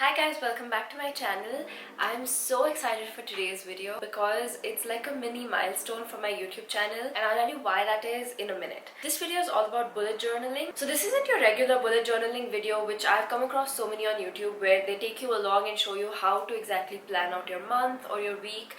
Hi guys, welcome back to my channel. I'm so excited for today's video because it's like a mini milestone for my YouTube channel, and I'll tell you why that is in a minute. This video is all about bullet journaling. So this isn't your regular bullet journaling video which I've come across so many on YouTube where they take you along and show you how to exactly plan out your month or your week.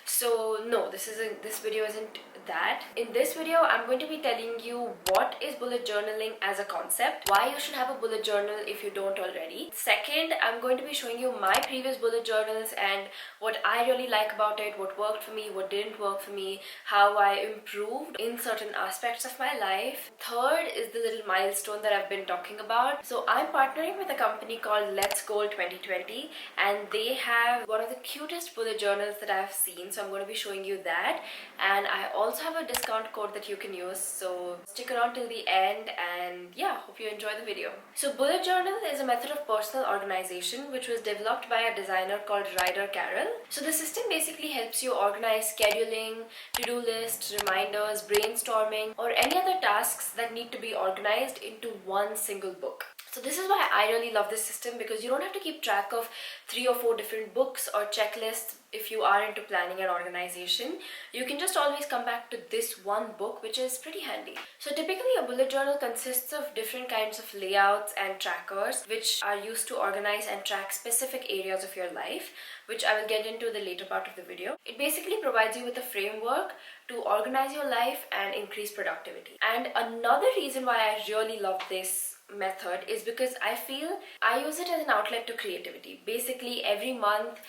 So no, this video isn't that. In this video, I'm going to be telling you what is bullet journaling as a concept, why you should have a bullet journal if you don't already. Second, I'm going to be showing you my previous bullet journals and what I really like about it, what worked for me, what didn't work for me, how I improved in certain aspects of my life. Third is the little milestone that I've been talking about. So I'm partnering with a company called Let's Goal 2020, and they have one of the cutest bullet journals that I've seen. So I'm going to be showing you that, and I also have a discount code that you can use, so stick around till the end, and yeah, hope you enjoy the video. So bullet journal is a method of personal organization which was developed by a designer called Ryder Carroll. So the system basically helps you organize scheduling, to-do lists, reminders, brainstorming, or any other tasks that need to be organized into one single book. So this is why I really love this system, because you don't have to keep track of 3 or 4 different books or checklists. If you are into planning and organization, you can just always come back to this one book, which is pretty handy. So typically a bullet journal consists of different kinds of layouts and trackers which are used to organize and track specific areas of your life, which I will get into the later part of the video. It basically provides you with a framework to organize your life and increase productivity. And another reason why I really love this method is because I feel I use it as an outlet to creativity. Basically every month,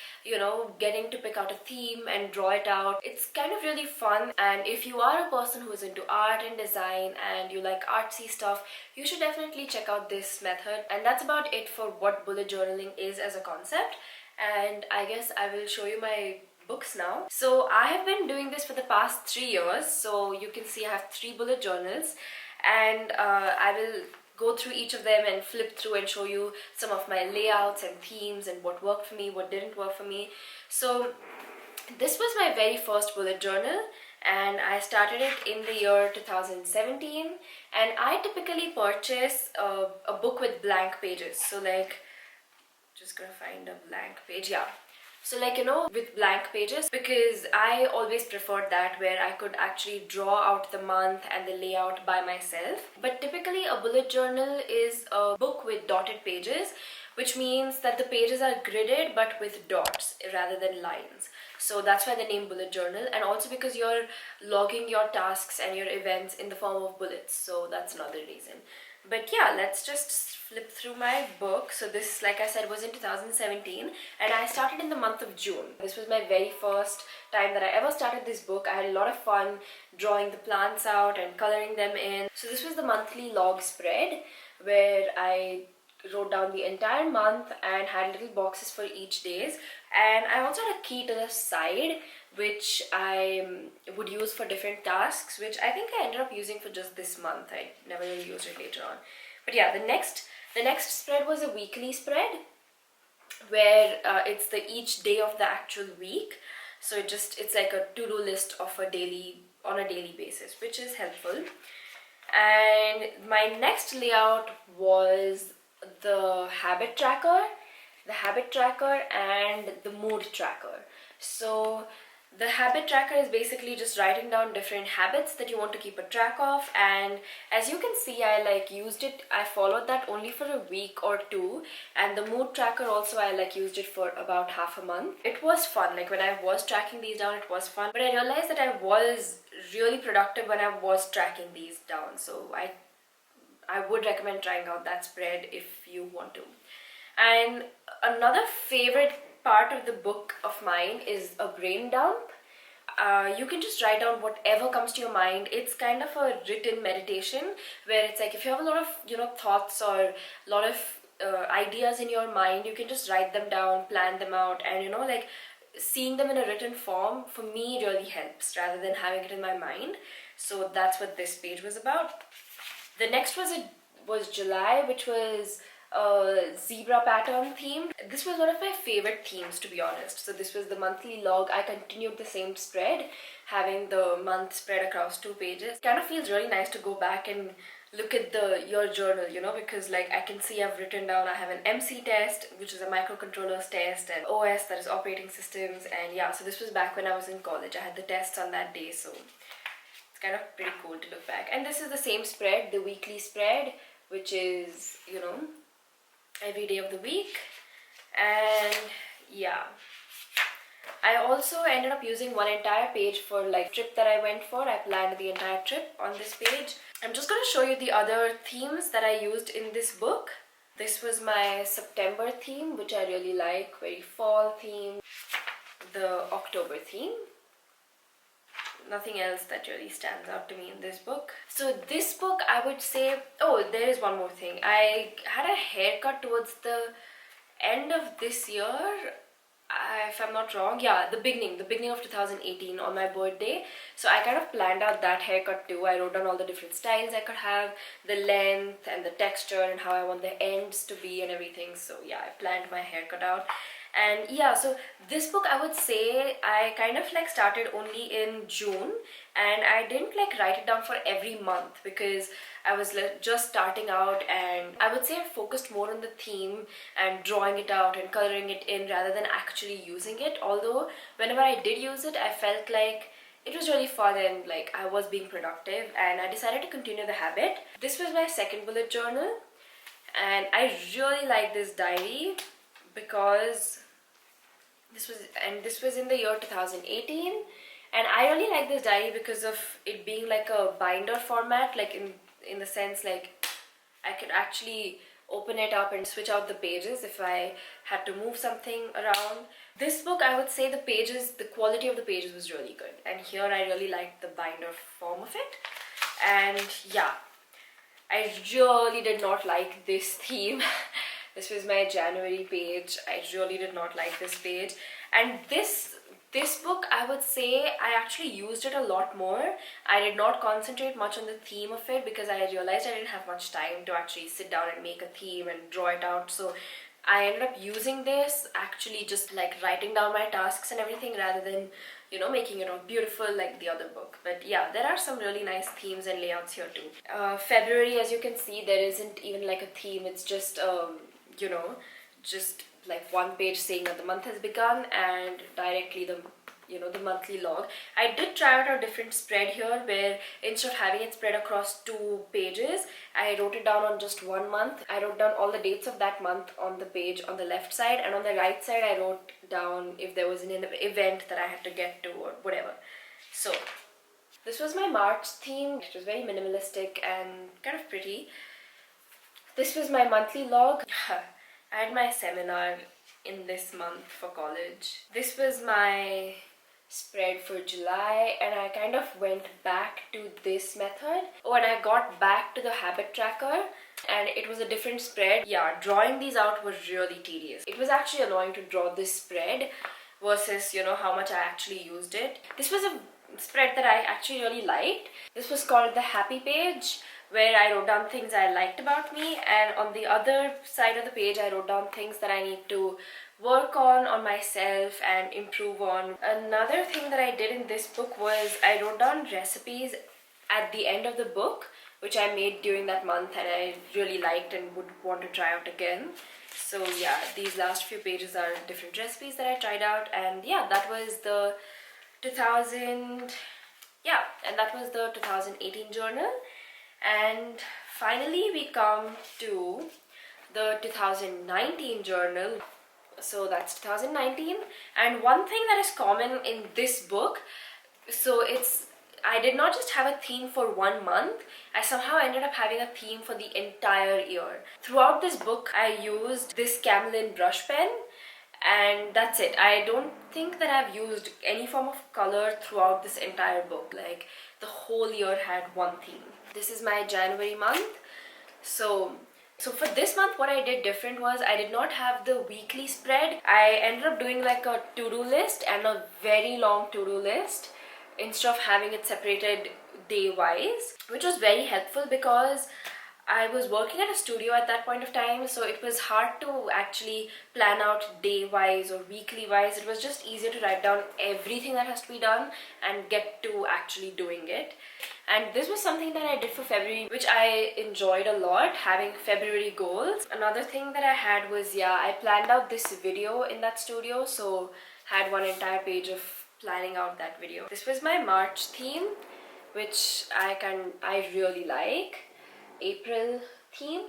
getting to pick out a theme and draw it out, it's kind of really fun. And if you are a person who is into art and design and you like artsy stuff, you should definitely check out this method. And that's about it for what bullet journaling is as a concept. And I guess I will show you my books now. So I have been doing this for the past 3 years. So you can see I have 3 bullet journals, and I will go through each of them and flip through and show you some of my layouts and themes and what worked for me, what didn't work for me. So this was my very first bullet journal, and I started it in the year 2017, and I typically purchase a book with blank pages. So like, just gonna find a blank page, yeah. So with blank pages, because I always preferred that, where I could actually draw out the month and the layout by myself. But typically a bullet journal is a book with dotted pages, which means that the pages are gridded but with dots rather than lines. So that's why the name bullet journal, and also because you're logging your tasks and your events in the form of bullets. So that's another reason. But yeah, let's just flip through my book. So this, like I said, was in 2017, and I started in the month of June. This was my very first time that I ever started this book. I had a lot of fun drawing the plants out and coloring them in. So this was the monthly log spread, where I wrote down the entire month and had little boxes for each days. And I also had a key to the side which I would use for different tasks, which I think I ended up using for just this month. I never really used it later on. But yeah, the next spread was a weekly spread, where it's each day of the actual week. So it's like a to-do list of on a daily basis, which is helpful. And my next layout was the habit tracker and the mood tracker. So the habit tracker is basically just writing down different habits that you want to keep a track of, and as you can see, I followed that only for a week or 2, and the mood tracker also I used it for about half a month. It was fun, when I was tracking these down, it was fun, but I realized that I was really productive when I was tracking these down. So I would recommend trying out that spread if you want to. And another favorite part of the book of mine is a brain dump. You can just write down whatever comes to your mind. It's kind of a written meditation, where it's like if you have a lot of thoughts or a lot of ideas in your mind, you can just write them down, plan them out, and seeing them in a written form for me really helps rather than having it in my mind. So that's what this page was about. The next was July, which was a zebra pattern theme. This was one of my favorite themes, to be honest. So this was the monthly log. I continued the same spread, having the month spread across 2 pages. Kind of feels really nice to go back and look at your journal, you know, because like I can see I've written down I have an MC test, which is a microcontrollers test, and OS, that is operating systems. And yeah, so this was back when I was in college. I had the tests on that day, so it's kind of pretty cool to look back. And this is the same spread, the weekly spread, which is, you know, every day of the week. And yeah, I also ended up using one entire page for like trip that I went for. I planned the entire trip on this page. I'm just going to show you the other themes that I used in this book. This was my September theme, which I really like, very fall theme. The October theme. Nothing else that really stands out to me in this book. So this book, I would say, oh, there is one more thing. I had a haircut towards the end of this year, if I'm not wrong. Yeah, the beginning of 2018 on my birthday. So I kind of planned out that haircut too. I wrote down all the different styles I could have, the length and the texture and how I want the ends to be and everything. So yeah, I planned my haircut out. And yeah, so this book, I would say I kind of like started only in June, and I didn't like write it down for every month because I was just starting out, and I would say I focused more on the theme and drawing it out and coloring it in rather than actually using it. Although whenever I did use it, I felt like it was really fun and like I was being productive, and I decided to continue the habit. This was my second bullet journal, and I really like this diary because this was in the year 2018, and I really like this diary because of it being like a binder format, like in the sense like I could actually open it up and switch out the pages if I had to move something around. This book, I would say the quality of the pages was really good, and here I really liked the binder form of it. And yeah, I really did not like this theme. This was my January page. I really did not like this page. And this book, I would say I actually used it a lot more. I did not concentrate much on the theme of it because I realized I didn't have much time to actually sit down and make a theme and draw it out. So I ended up using this actually just like writing down my tasks and everything rather than, you know, making it all beautiful like the other book. But yeah, there are some really nice themes and layouts here too. February, as you can see, there isn't even like a theme. It's just you know, just like one page saying that the month has begun and directly the, you know, the monthly log. I did try out a different spread here where instead of having it spread across 2 pages, I wrote it down on just 1 month. I wrote down all the dates of that month on the page on the left side, and on the right side I wrote down if there was an event that I had to get to or whatever. So this was my March theme. It was very minimalistic and kind of pretty. This was my monthly log. I had my seminar in this month for college. This was my spread for July, and I kind of went back to this method. Oh, and I got back to the habit tracker, and it was a different spread. Yeah, drawing these out was really tedious. It was actually annoying to draw this spread versus, you know, how much I actually used it. This was a spread that I actually really liked. This was called the happy page, where I wrote down things I liked about me, and on the other side of the page I wrote down things that I need to work on myself and improve on. Another thing that I did in this book was I wrote down recipes at the end of the book which I made during that month and I really liked and would want to try out again. So yeah, these last few pages are different recipes that I tried out, and yeah, that was the 2018 journal. And finally we come to the 2019 journal. So that's 2019, and one thing that is common in this book, so I did not just have a theme for 1 month, I somehow ended up having a theme for the entire year. Throughout this book I used this Camlin brush pen, and that's it. I don't think that I've used any form of color throughout this entire book. Like the whole year had one theme. This is my January month. So for this month what I did different was I did not have the weekly spread. I ended up doing like a to-do list, and a very long to-do list instead of having it separated day-wise, which was very helpful because I was working at a studio at that point of time, so it was hard to actually plan out day-wise or weekly-wise. It was just easier to write down everything that has to be done and get to actually doing it. And this was something that I did for February, which I enjoyed a lot, having February goals. Another thing that I had was, yeah, I planned out this video in that studio, so had one entire page of planning out that video. This was my March theme, which I really like. April theme.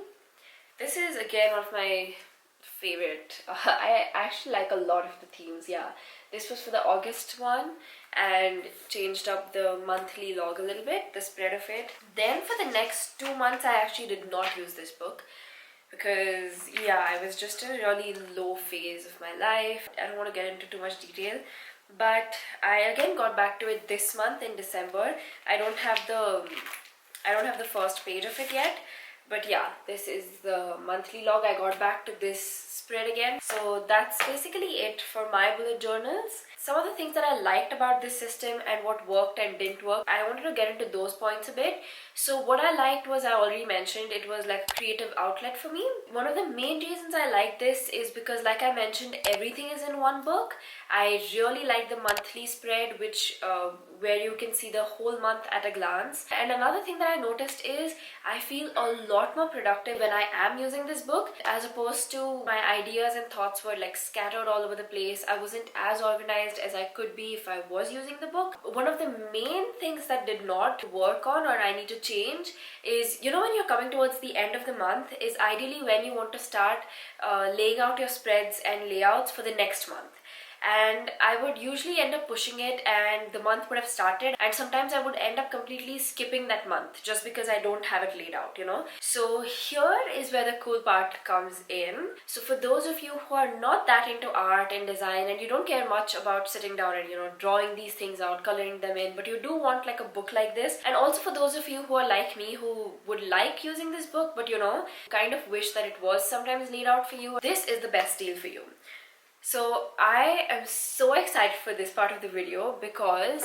This is again one of my favorite. I actually like a lot of the themes, yeah. This was for the August one and changed up the monthly log a little bit, the spread of it. Then for the next 2 months, I actually did not use this book because, yeah, I was just in a really low phase of my life. I don't want to get into too much detail, but I again got back to it this month in December. I don't have the first page of it yet, but yeah, this is the monthly log. I got back to this spread again. So that's basically it for my bullet journals. Some of the things that I liked about this system and what worked and didn't work, I wanted to get into those points a bit. So what I liked was, I already mentioned, it was like a creative outlet for me. One of the main reasons I like this is because, like I mentioned, everything is in one book. I really like the monthly spread, which where you can see the whole month at a glance. And another thing that I noticed is I feel a lot more productive when I am using this book, as opposed to my ideas and thoughts were like scattered all over the place. I wasn't as organized as I could be if I was using the book. One of the main things that did not work on, or I need to change, is, you know, when you're coming towards the end of the month is ideally when you want to start laying out your spreads and layouts for the next month. And I would usually end up pushing it and the month would have started, and sometimes I would end up completely skipping that month just because I don't have it laid out, you know. So here is where the cool part comes in. So for those of you who are not that into art and design and you don't care much about sitting down and, you know, drawing these things out, coloring them in, but you do want like a book like this, and also for those of you who are like me, who would like using this book but, you know, kind of wish that it was sometimes laid out for you, this is the best deal for you. So I am so excited for this part of the video because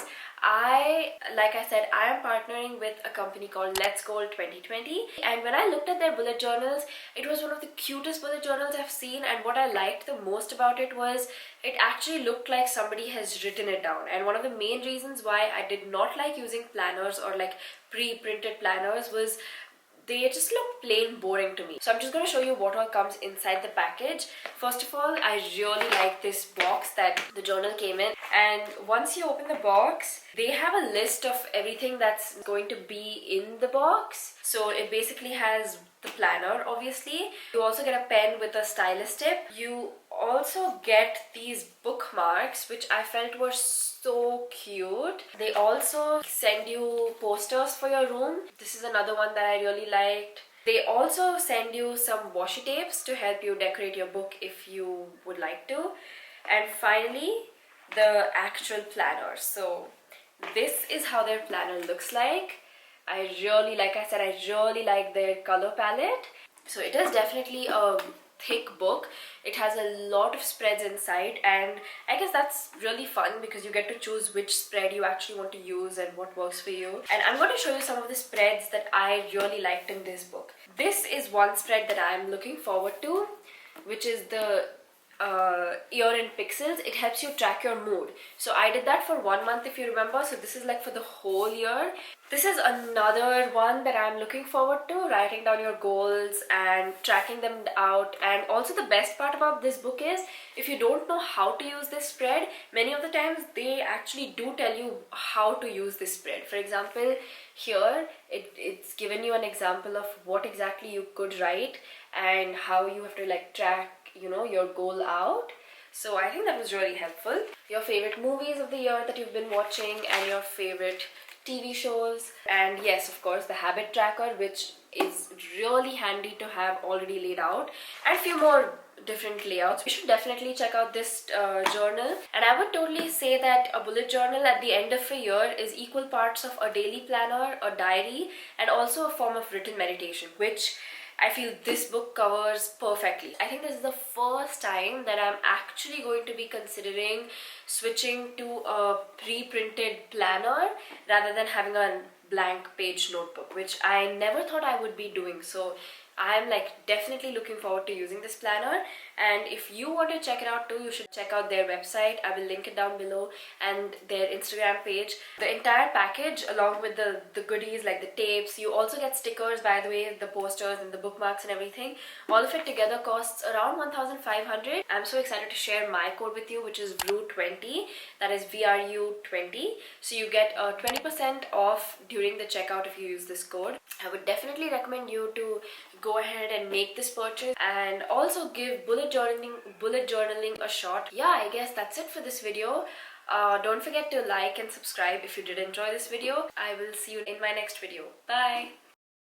like I said, I am partnering with a company called Let's Goal 2020, and when I looked at their bullet journals, it was one of the cutest bullet journals I've seen. And what I liked the most about it was it actually looked like somebody has written it down. And one of the main reasons why I did not like using planners or like pre-printed planners was they just look plain boring to me. So I'm just going to show you what all comes inside the package. First of all, I really like this box that the journal came in. And once you open the box, they have a list of everything that's going to be in the box. So it basically has the planner, obviously. You also get a pen with a stylus tip. You also get these bookmarks, which I felt were so cute. They also send you posters for your room. This is another one that I really liked. They also send you some washi tapes to help you decorate your book if you would like to. And finally, the actual planner. So this is how their planner looks like. Like I said, I really like their color palette. So it is definitely a thick book. It has a lot of spreads inside, and I guess that's really fun because you get to choose which spread you actually want to use and what works for you. And I'm going to show you some of the spreads that I really liked in this book. This is one spread that I'm looking forward to, which is the year in pixels. It helps you track your mood. So I did that for 1 month, if you remember. So this is like for the whole year. This is another one that I'm looking forward to, writing down your goals and tracking them out. And also the best part about this book is, if you don't know how to use this spread, many of the times they actually do tell you how to use this spread. For example, here it's given you an example of what exactly you could write and how you have to like track, you know, your goal out. So I think that was really helpful. Your favorite movies of the year that you've been watching and your favorite TV shows, and yes, of course, the habit tracker, which is really handy to have already laid out, and a few more different layouts. You should definitely check out this journal, and I would totally say that a bullet journal at the end of a year is equal parts of a daily planner, a diary, and also a form of written meditation, which I feel this book covers perfectly. I think this is the first time that I'm actually going to be considering switching to a pre-printed planner rather than having a blank page notebook, which I never thought I would be doing. So I'm like definitely looking forward to using this planner. and if you want to check it out too, you should check out their website. I will link it down below, and their Instagram page. The entire package, along with the goodies like the tapes, you also get stickers, by the way, the posters and the bookmarks and everything. All of it together costs around 1,500. I'm so excited to share my code with you, which is VRU20. That is VRU20. So you get 20% off during the checkout if you use this code. I would definitely recommend you to go ahead and make this purchase, and also give bullet journaling a shot. Yeah, I guess that's it for this video. Don't forget to like and subscribe if you did enjoy this video. I will see you in my next video. Bye.